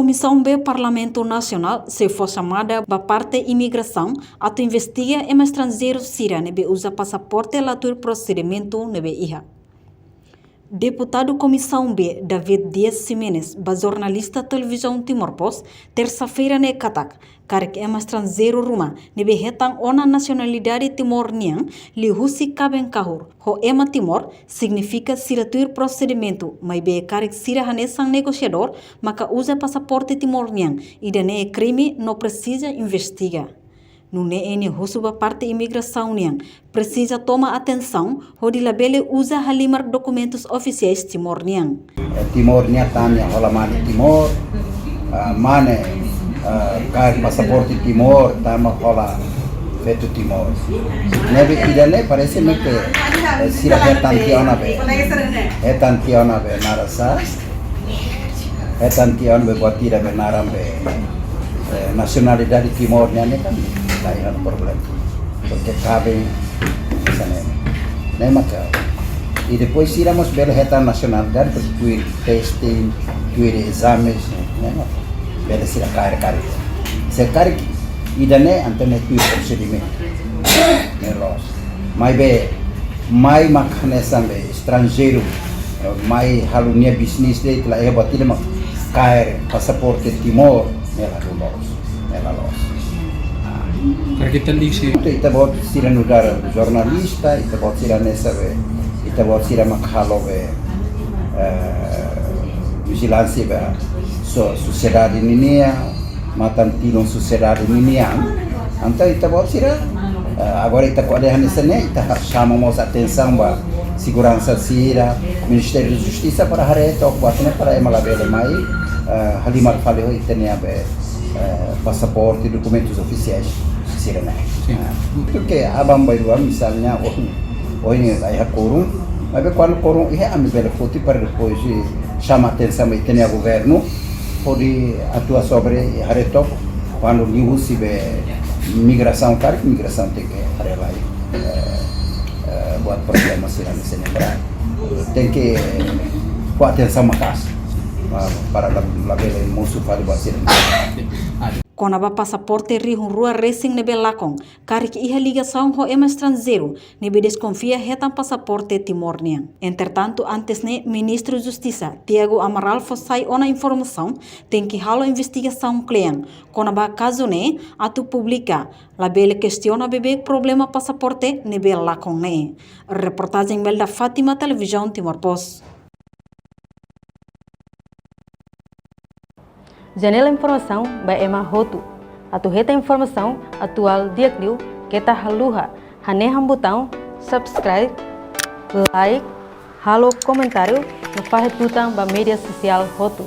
Comissão B Parlamento Nacional se foi chamada para parte imigração a investiga em estrangeiro síria nebe usa passaporte latur procedimento nebe iha. Deputado Comissão B, David Dias Simenes, jornalista televisão Timor-Post, terça-feira ne Katak, karek ema estrangeiro ruma, nebe hetang ona nacionalidade Timor-Nian, li husi kaben kahur, ho ema Timor, significa siratur procedimento, mas be karek sira hanesang negociador, maka usa passaporte Timor-Nian, e dane crime não precisa investigar. No NN Rosuba parte imigração niang precisa tomar atenção onde labele usa halimar documentos oficiais Timor niang. Timor niang tanya holamani Timor mane kar passaporte Timor tama hola fetu Timor. Nebe idane parece me que sira hetan tiona be narasa hetan tiona be botira be narambe nacionalidade Timor niang kan lain problema, porque cabe e depois iremos ver a nacionalidade para tuir testing, tuir exames, ver se a cara se cara e daí antene tuir procedimento, mas be mais macanesam be estrangeiro, mais halunia business de lá é bater uma cair passaporte Timor, ela los. Kita lisi. Kita buat sira nudar jornalista, kita buat sira nesabe, kita buat sira makhalo be vigilância be sociedade ninia, matan tilon sociedade ninia. Então kita buat sira agora kita kau ada hanesane, kita chamamos atenção ba segurança sira, Ministério da Justiça para hari itu kuatnya para emalabele mai halimar faleo itenia be passaporte, documentos oficiais. Porque abang bairua misalnya ini ayah korung, mas quando korung é a minha foto para depois chamar atenção e ter governo pode atuar sobre haretok quando news be migração cara migração tem que arela buat problema sih nesse lembrar tem que com atenção macas para label musuh pada buat sih. Conaba passaporte rihun rua racing nebe lakong, karik iha ligação ho ema estrangeiro, nebe desconfia hetan passaporte Timor-Nian. Entretanto, antes ne, Ministro Justiça, Tiago Amaral fossai ona informação, tem que halo investigação kleang. Conaba caso ne, atu publica, labele questiona bebe problema passaporte nebe lakong ne. Reportagem da Fátima Televisão Timor-Post. Janela informação by Emma Rotu. Atu reta informação atual dia clio kita haluha haneham botão subscribe, like, halo comentário no faz tutang ba mídia social Rotu.